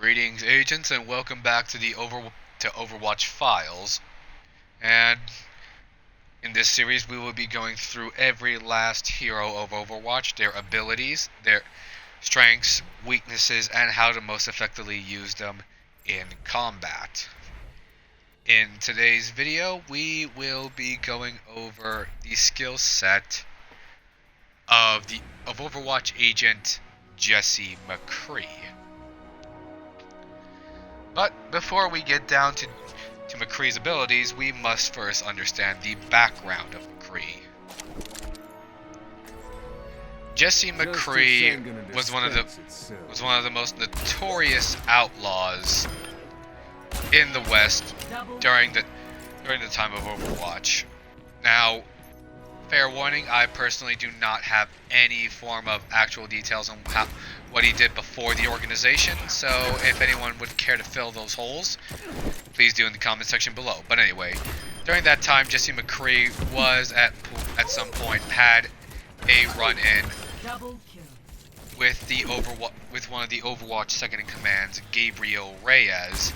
Greetings, agents, and welcome back to the Overwatch files. And in this series, we will be going through every last hero of Overwatch, their abilities, their strengths, weaknesses, and how to most effectively use them in combat. In today's video, we will be going over the skill set of Overwatch agent Jesse Mcree. But before we get down to Mcree's abilities, we must first understand the background of Mcree. Jesse Mcree was one of the most notorious outlaws in the West during the time of Overwatch. Now, fair warning, I personally do not have any form of actual details on what he did before the organization, so if anyone would care to fill those holes, please do in the comment section below. But anyway, during that time, Jesse Mcree was at some point had a run-in with one of the Overwatch second-in-command's, Gabriel Reyes,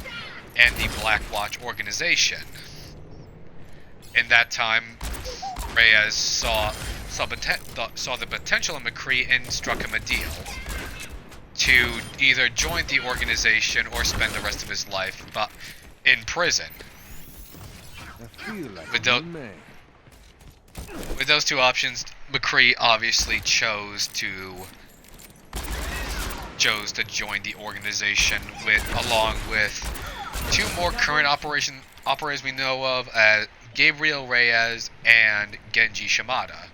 and the Blackwatch organization. In that time, Reyes saw the potential in Mcree and struck him a deal to either join the organization or spend the rest of his life in prison. With those two options, Mcree obviously chose to join the organization along with two more current operators we know of, Gabriel Reyes and Genji Shimada.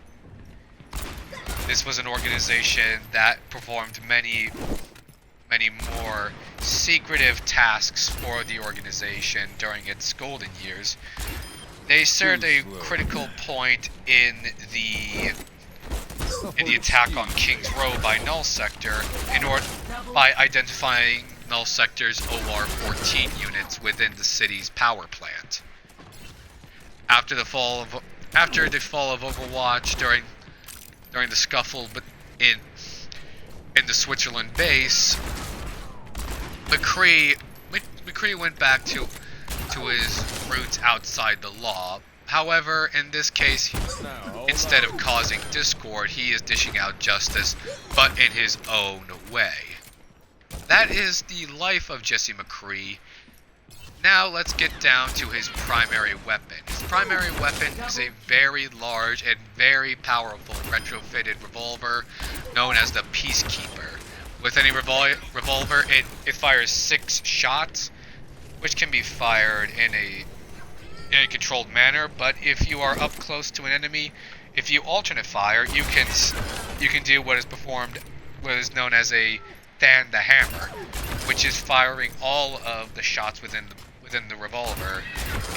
This was an organization that performed many more secretive tasks for the organization during its golden years. They served a critical point in the attack on King's Row by Null Sector by identifying Null Sector's OR-14 units within the city's power plant. After the fall of Overwatch, during the scuffle in the Switzerland base, Mcree went back to his roots outside the law. However, in this case, instead of causing discord, he is dishing out justice, but in his own way. That is the life of Jesse Mcree. Now let's get down to his primary weapon. His primary weapon is a very large and very powerful retrofitted revolver known as the Peacekeeper. With any revolver, it fires 6 shots, which can be fired in a controlled manner, but if you are up close to an enemy, if you alternate fire, you can do what is known as a Stand the Hammer, which is firing all of the shots within the revolver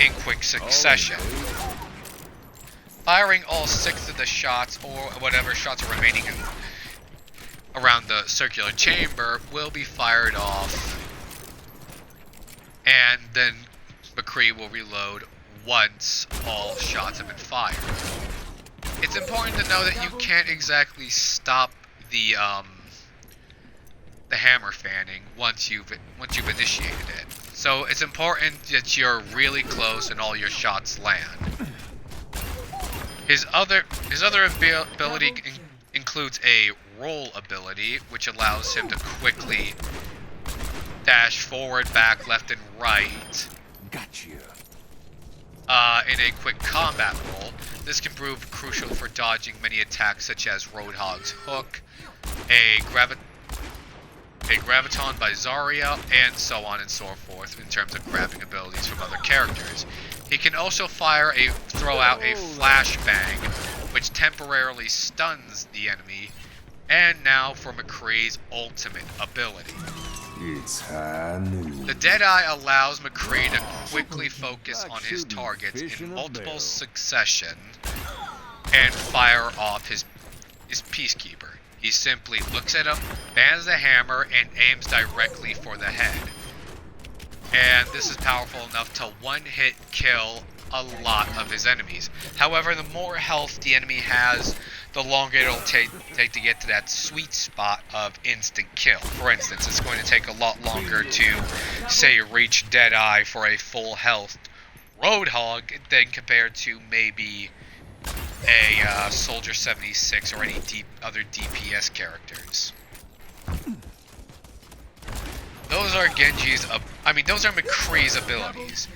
in quick succession. Firing all 6 of the shots, or whatever shots are remaining around the circular chamber, will be fired off, and then Mcree will reload once all shots have been fired. It's important to know that you can't exactly stop the hammer fanning once you've initiated it. So it's important that you're really close and all your shots land. His other ability includes a roll ability, which allows him to quickly dash forward, back, left, and right. Gotcha. In a quick combat roll. This can prove crucial for dodging many attacks such as Roadhog's Hook, a Graviton by Zarya, and so on and so forth in terms of grabbing abilities from other characters. He can also throw out a flashbang, which temporarily stuns the enemy. And now for Mcree's ultimate ability. It's new. The Deadeye allows Mcree to quickly focus on his targets in multiple succession and fire off his Peacekeeper. He simply looks at him, bans the hammer, and aims directly for the head. And this is powerful enough to one-hit kill a lot of his enemies. However, the more health the enemy has, the longer it'll take to get to that sweet spot of instant kill. For instance, it's going to take a lot longer to, say, reach Deadeye for a full health Roadhog than compared to maybe a Soldier 76 or any other DPS characters. Those are those are Mcree's abilities.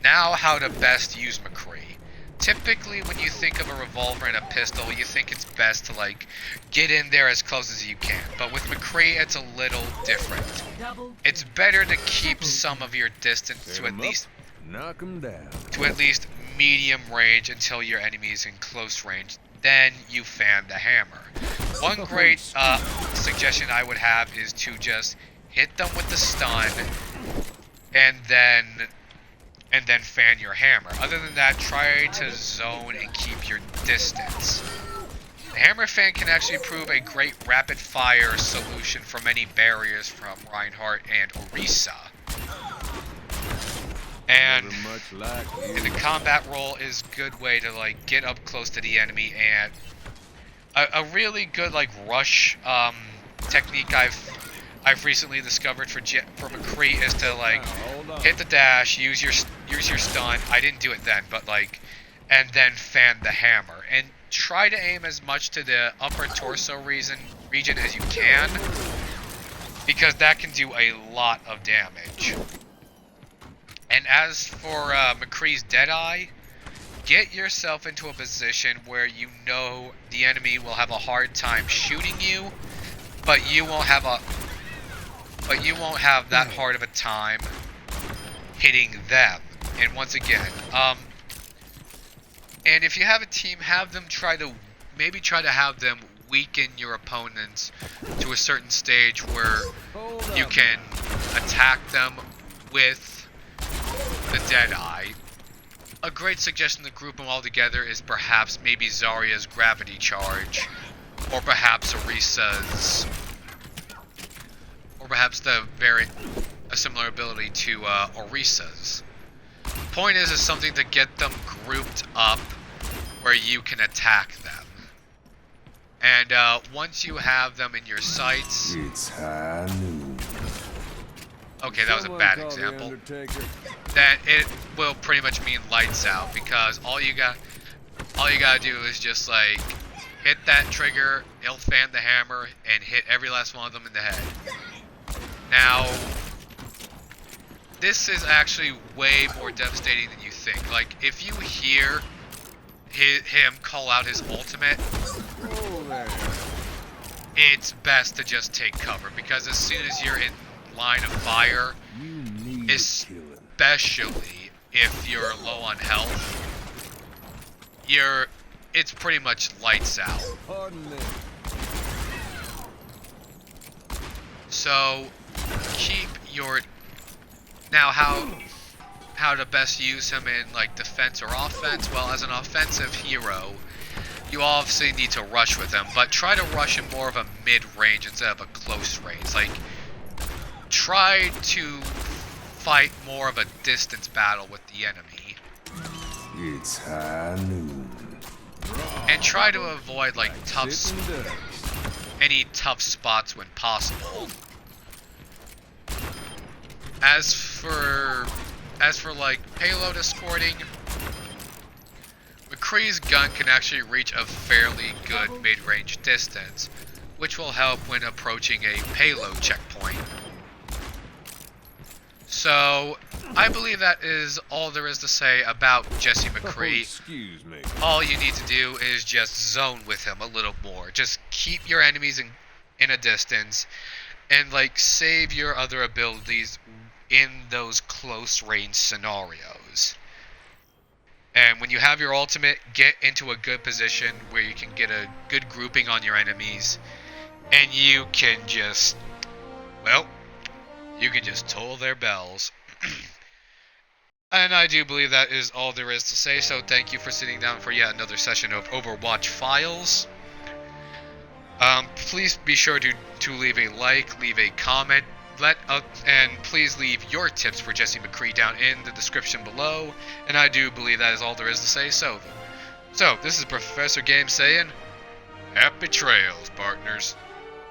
Now, how to best use Mcree. Typically, when you think of a revolver and a pistol, you think it's best to, like, get in there as close as you can. But with Mcree, it's a little different. It's better to keep some of your distance to at least knock 'em down. To at least medium range until your enemy is in close range. Then you fan the hammer. One great suggestion I would have is to just hit them with the stun and then fan your hammer. Other than that, try to zone and keep your distance. The hammer fan can actually prove a great rapid fire solution for many barriers from Reinhardt and Orisa. And in the combat role is a good way to, like, get up close to the enemy, and a really good, like, rush technique I've recently discovered for Mcree is to, like, hit the dash, use your stun. I didn't do it then, but, like, and then fan the hammer, and try to aim as much to the upper torso region as you can, because that can do a lot of damage. And as for Mcree's Deadeye, get yourself into a position where you know the enemy will have a hard time shooting you, but you won't have that hard of a time hitting them. And once again, and if you have a team, have them try to have them weaken your opponents to a certain stage where you can attack them with the Deadeye. A great suggestion to group them all together is perhaps maybe Zarya's Gravity Charge, or perhaps Orisa's, or perhaps a similar ability to Orisa's. Point is something to get them grouped up where you can attack them. And once you have them in your sights, it's high noon. Okay, that was a bad example. Then it will pretty much mean lights out, because all you gotta do is just, like, hit that trigger, it'll fan the hammer, and hit every last one of them in the head. Now, this is actually way more devastating than you think. Like, if you hear him call out his ultimate, it's best to just take cover, because as soon as you're in line of fire, especially if you're low on health, it's pretty much lights out. So keep your how to best use him in, like, defense or offense. Well, as an offensive hero, you obviously need to rush with him, but try to rush in more of a mid-range instead of a close range. Like, try to fight more of a distance battle with the enemy. It's high noon. And try to avoid, like, any tough spots when possible. As for like payload escorting, McCree's gun can actually reach a fairly good mid-range distance, which will help when approaching a payload checkpoint. So, I believe that is all there is to say about Jesse Mcree. Excuse me. All you need to do is just zone with him a little more. Just keep your enemies in a distance, and, like, save your other abilities in those close range scenarios. And when you have your ultimate, get into a good position where you can get a good grouping on your enemies, and you can just, well, you can just toll their bells. And I do believe that is all there is to say, so thank you for sitting down for yet another session of Overwatch Files. Please be sure to leave a like, leave a comment, And please leave your tips for Jesse Mcree down in the description below. And I do believe that is all there is to say. So this is Professor Game saying, happy trails, partners.